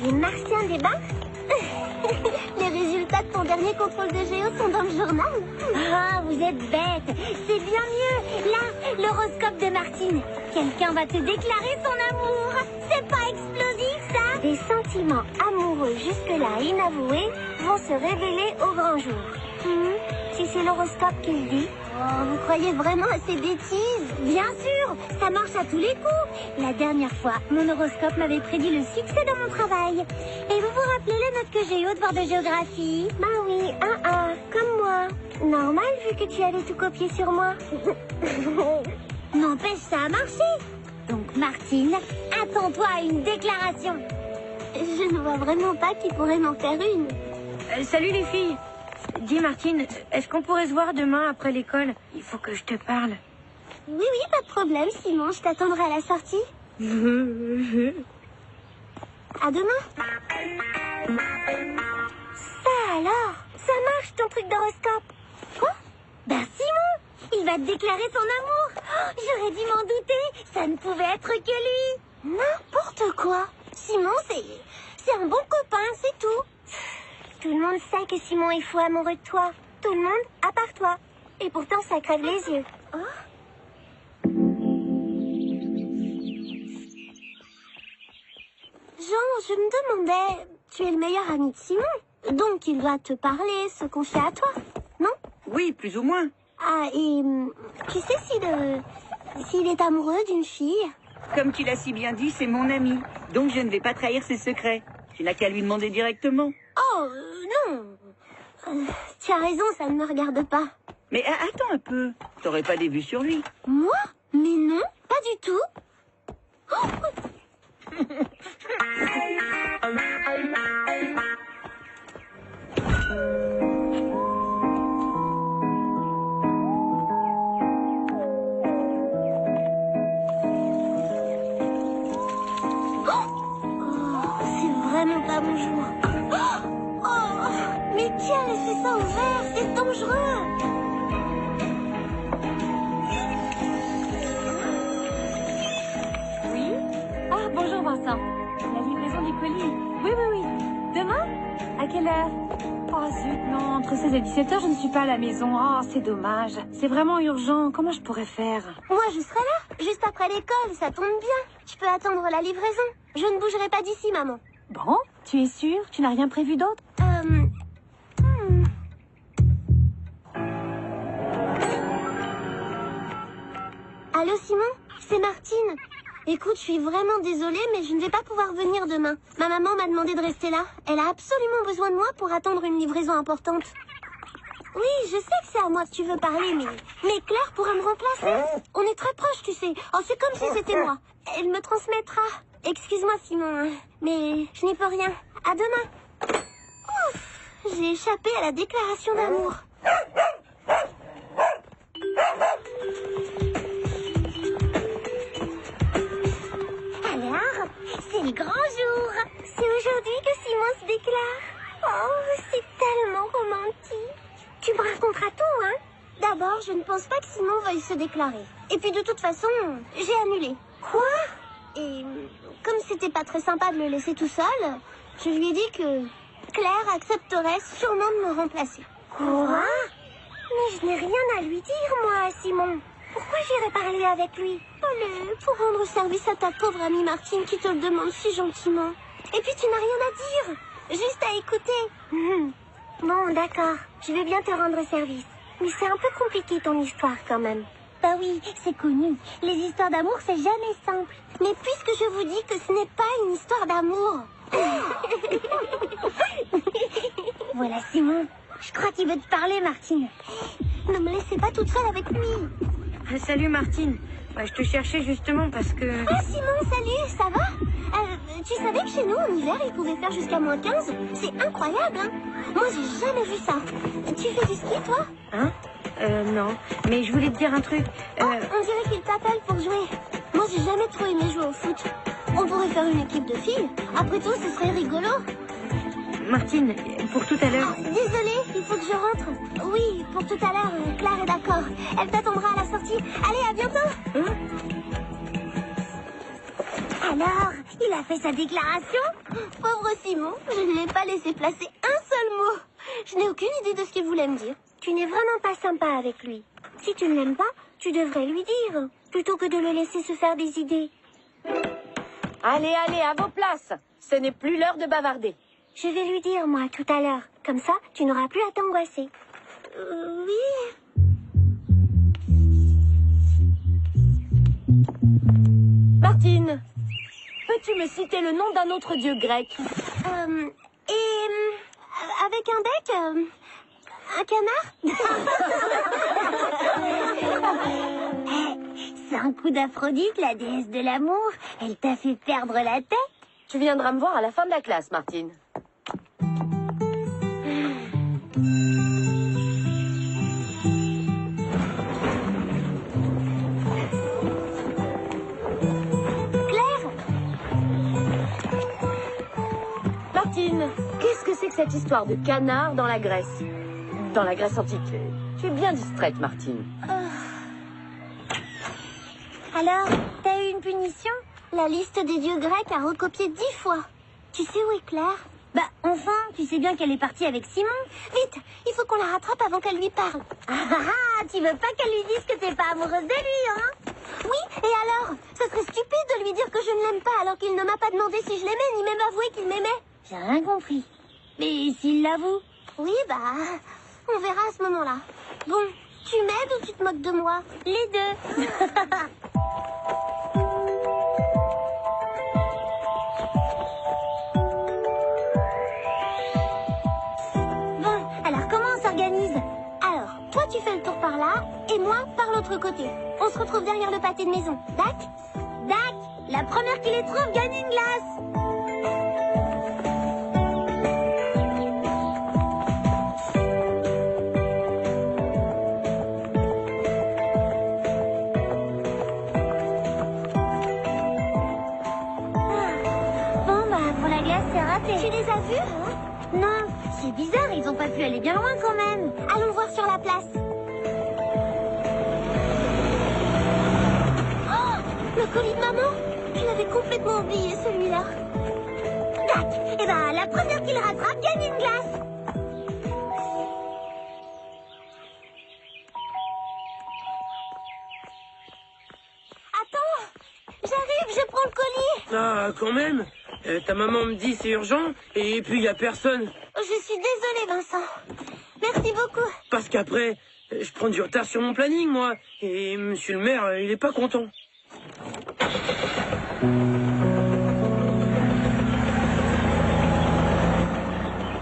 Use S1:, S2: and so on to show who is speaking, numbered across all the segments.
S1: Les Martiens débarquent. Les résultats de ton dernier contrôle de géo sont dans le journal.
S2: Ah, vous êtes bête. C'est bien mieux. Là, l'horoscope de Martine. Quelqu'un va te déclarer son amour. C'est pas explosif, ça?
S1: Des sentiments amoureux jusque-là inavoués vont se révéler au grand jour. Si c'est l'horoscope qui le dit. Oh, vous croyez vraiment à ces bêtises?
S2: Bien sûr, ça marche à tous les coups. La dernière fois, mon horoscope m'avait prédit le succès dans mon travail. Et vous vous rappelez les notes que j'ai eues au devoir de géographie?
S1: Bah oui, 1A, comme moi. Normal vu que tu avais tout copié sur moi.
S2: N'empêche, ça a marché. Donc Martine, attends-toi à une déclaration.
S1: Je ne vois vraiment pas qui pourrait m'en faire une.
S3: Salut les filles. Dis Martine, est-ce qu'on pourrait se voir demain après l'école? Il faut que je te parle.
S1: Oui, pas de problème, Simon. Je t'attendrai à la sortie. À demain. Ça alors, ça marche ton truc d'horoscope.
S2: Quoi? Ben Simon, il va te déclarer son amour. Oh, j'aurais dû m'en douter, ça ne pouvait être que lui.
S1: N'importe quoi. Simon, c'est un bon copain, c'est tout. Tout le monde sait que Simon est fou amoureux de toi. Tout le monde, à part toi. Et pourtant, ça crève les yeux. Jean, je me demandais, tu es le meilleur ami de Simon. Donc, il doit te parler, se confier à toi, non?
S4: Oui, plus ou moins.
S1: Ah, et tu sais s'il est amoureux d'une fille?
S4: Comme tu l'as si bien dit, c'est mon ami. Donc je ne vais pas trahir ses secrets. Tu n'as qu'à lui demander directement.
S1: Oh, non. Tu as raison, ça ne me regarde pas.
S4: Mais attends un peu. T'aurais pas des vues sur lui?
S1: Moi? Mais non, pas du tout. C'est vraiment pas mon jour. Mais qui a laissé ça ouvert? C'est dangereux.
S3: Oui? Ah, bonjour Vincent. La livraison du colis. Oui. Demain? À quelle heure? Oh zut, non, entre 16 et 17 heures, je ne suis pas à la maison. Oh, c'est dommage. C'est vraiment urgent. Comment je pourrais faire?
S1: Moi, je serai là, juste après l'école, ça tombe bien. Je peux attendre la livraison. Je ne bougerai pas d'ici, maman.
S3: Bon, tu es sûre? Tu n'as rien prévu d'autre?
S1: Allô, Simon? C'est Martine. Écoute, je suis vraiment désolée, mais je ne vais pas pouvoir venir demain. Ma maman m'a demandé de rester là. Elle a absolument besoin de moi pour attendre une livraison importante. Oui, je sais que c'est à moi que tu veux parler, mais Claire pourra me remplacer. On est très proches, tu sais. Oh, c'est comme si c'était moi. Elle me transmettra. Excuse-moi, Simon, mais je n'y peux rien. À demain. Ouf, j'ai échappé à la déclaration d'amour.
S2: Alors, c'est le grand jour.
S1: C'est aujourd'hui que Simon se déclare. Oh, c'est tellement romantique. Tu me raconteras tout, hein? D'abord, je ne pense pas que Simon veuille se déclarer. Et puis de toute façon, j'ai annulé. Quoi? Et comme c'était pas très sympa de le laisser tout seul, je lui ai dit que Claire accepterait sûrement de me remplacer. Quoi? Mais je n'ai rien à lui dire, moi, à Simon. Pourquoi j'irais parler avec lui? Allez, pour rendre service à ta pauvre amie Martine qui te le demande si gentiment. Et puis tu n'as rien à dire, juste à écouter. Bon, d'accord, je vais bien te rendre service. Mais c'est un peu compliqué ton histoire quand même.
S2: Bah oui, c'est connu. Les histoires d'amour, c'est jamais simple.
S1: Mais puisque je vous dis que ce n'est pas une histoire d'amour.
S2: Voilà Simon. Je crois qu'il veut te parler, Martine.
S1: Ne me laissez pas toute seule avec lui.
S3: Salut Martine. Je te cherchais justement parce que...
S1: Ah Simon, salut, ça va? Tu savais que chez nous, en hiver, il pouvait faire jusqu'à -15? C'est incroyable, hein? Moi, j'ai jamais vu ça. Tu fais du ski, toi?
S3: Hein? Non. Mais je voulais te dire un truc.
S1: Oh, on dirait qu'il t'appelle pour jouer. Moi, j'ai jamais trop aimé jouer au foot. On pourrait faire une équipe de filles. Après tout, ce serait rigolo.
S3: Martine, pour tout à l'heure...
S1: Désolée, il faut que je rentre. Oui, pour tout à l'heure, Claire est d'accord. Elle t'attendra à la sortie. Allez, à bientôt.
S2: Alors, Il a fait sa déclaration?
S1: Pauvre Simon, je ne l'ai pas laissé placer un seul mot. Je n'ai aucune idée de ce qu'il voulait me dire.
S2: Tu n'es vraiment pas sympa avec lui. Si tu ne l'aimes pas, tu devrais lui dire, plutôt que de le laisser se faire des idées.
S3: Allez, allez, à vos places. Ce n'est plus l'heure de bavarder.
S2: Je vais lui dire, moi, tout à l'heure. Comme ça, tu n'auras plus à t'angoisser.
S1: Oui.
S3: Martine, peux-tu me citer le nom d'un autre dieu grec?
S1: Avec un bec un canard.
S2: C'est un coup d'Aphrodite, la déesse de l'amour. Elle t'a fait perdre la tête.
S3: Tu viendras me voir à la fin de la classe, Martine. Martine, qu'est-ce que c'est que cette histoire de canard dans la Grèce? Dans la Grèce antique. Tu es bien distraite, Martine.
S2: Alors, t'as eu une punition?
S1: La liste des dieux grecs a recopié 10 fois. Tu sais où est Claire?
S2: Bah, enfin, tu sais bien qu'elle est partie avec Simon.
S1: Vite, il faut qu'on la rattrape avant qu'elle lui parle.
S2: Tu veux pas qu'elle lui dise que t'es pas amoureuse de lui, hein?
S1: Oui, et alors? Ce serait stupide de lui dire que je ne l'aime pas alors qu'il ne m'a pas demandé si je l'aimais, ni même avoué qu'il m'aimait.
S2: J'ai rien compris. Mais s'il l'avoue?
S1: Oui, bah, on verra à ce moment-là. Bon, tu m'aides ou tu te moques de moi?
S2: Les deux. Bon, alors comment on s'organise?
S1: Alors, toi tu fais le tour par là, et moi par l'autre côté. On se retrouve derrière le pâté de maison, Dac?
S2: Dac, la première qui les trouve gagne une glace.
S1: Tu les as vus?
S2: Non, c'est bizarre, ils ont pas pu aller bien loin quand même.
S1: Allons voir sur la place. Oh, le colis de maman. Je l'avais complètement oublié, celui-là.
S2: Tac. Eh ben, la première qui le rattrape gagne une glace.
S1: Attends, j'arrive, je prends le colis.
S5: Ah, quand même. Ta maman me dit c'est urgent, et puis il y a personne.
S1: Je suis désolée, Vincent. Merci beaucoup.
S5: Parce qu'après, je prends du retard sur mon planning, moi. Et monsieur le maire, il est pas content.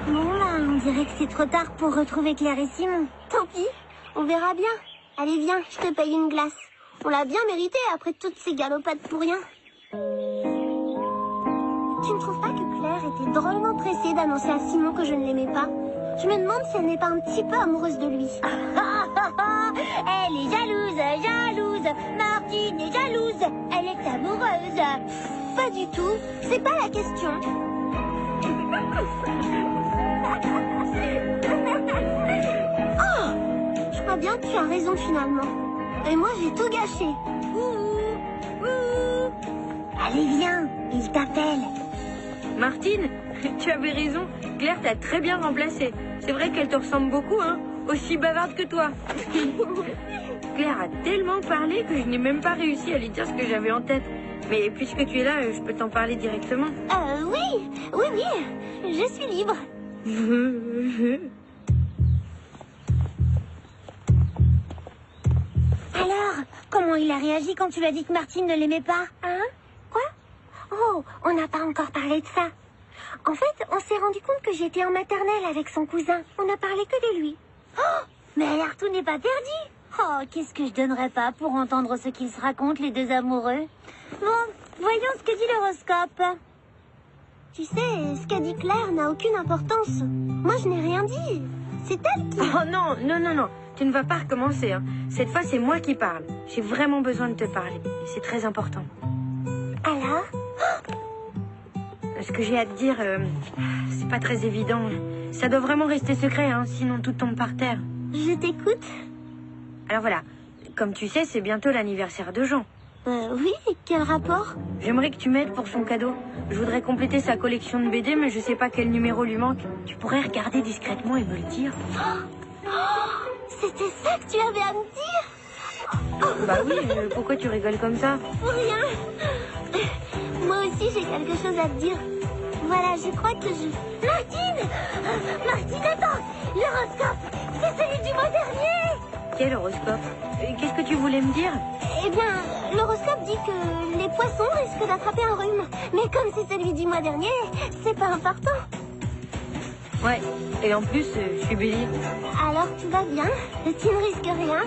S2: Bon, là, on dirait que c'est trop tard pour retrouver Claire et Simon.
S1: Tant pis, on verra bien. Allez, viens, je te paye une glace. On l'a bien mérité après toutes ces galopades pour rien. Tu ne trouves pas que Claire était drôlement pressée d'annoncer à Simon que je ne l'aimais pas? Je me demande si elle n'est pas un petit peu amoureuse de lui.
S2: Elle est jalouse, jalouse. Martine est jalouse. Elle est amoureuse.
S1: Pas du tout, c'est pas la question. Oh, je crois bien que tu as raison finalement. Et moi j'ai tout gâché.
S2: Allez, viens, il t'appelle.
S3: Martine, tu avais raison. Claire t'a très bien remplacée. C'est vrai qu'elle te ressemble beaucoup, hein. Aussi bavarde que toi. Claire a tellement parlé que je n'ai même pas réussi à lui dire ce que j'avais en tête. Mais puisque tu es là, je peux t'en parler directement.
S1: Oui, je suis libre.
S2: Alors, comment il a réagi quand tu lui as dit que Martine ne l'aimait pas?
S1: Hein? Quoi? Oh, on n'a pas encore parlé de ça. En fait, on s'est rendu compte que j'étais en maternelle avec son cousin. On n'a parlé que de lui.
S2: Oh, mais alors tout n'est pas perdu. Oh, qu'est-ce que je donnerais pas pour entendre ce qu'ils se racontent, les deux amoureux. Bon, voyons ce que dit l'horoscope.
S1: Tu sais, ce qu'a dit Claire n'a aucune importance. Moi, je n'ai rien dit. C'est elle qui...
S3: Oh non, non, non, non. Tu ne vas pas recommencer, hein. Cette fois, c'est moi qui parle. J'ai vraiment besoin de te parler. C'est très important.
S1: Alors?
S3: Ce que j'ai à te dire, c'est pas très évident. Ça doit vraiment rester secret, hein, sinon tout tombe par terre.
S1: Je t'écoute.
S3: Alors voilà, comme tu sais, c'est bientôt l'anniversaire de Jean.
S1: Oui, quel rapport?
S6: J'aimerais que tu m'aides pour son cadeau. Je voudrais compléter sa collection de BD, mais je sais pas quel numéro lui manque. Tu pourrais regarder discrètement et me le dire?
S1: C'était ça que tu avais à me dire?
S6: Bah oui, pourquoi tu rigoles comme ça?
S1: Rien. Moi aussi, j'ai quelque chose à te dire. Voilà, je crois que je... Martine! Martine, attends! L'horoscope! C'est celui du mois dernier!
S6: Quel horoscope? Qu'est-ce que tu voulais me dire?
S1: Eh bien, l'horoscope dit que les poissons risquent d'attraper un rhume. Mais comme c'est celui du mois dernier, c'est pas important.
S6: Ouais, et en plus, je suis bélier.
S1: Alors tout va bien, tu ne risques rien.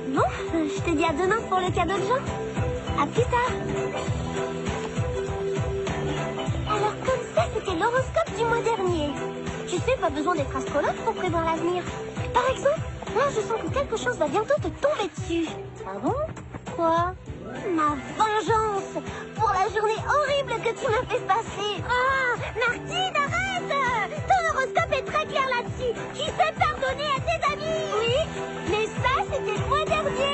S1: Bon, je te dis à demain pour le cadeau de Jean. À plus tard. Alors comme ça, c'était l'horoscope du mois dernier. Tu sais, pas besoin d'être astrologue pour prévoir l'avenir. Par exemple, moi je sens que quelque chose va bientôt te tomber dessus. Ah bon? Quoi? Ma vengeance pour la journée horrible que tu m'as fait passer. Ah, Martine, arrête! Ton horoscope est très clair là-dessus. Tu sais pardonner à tes amis. Oui, mais ça, c'était le mois dernier.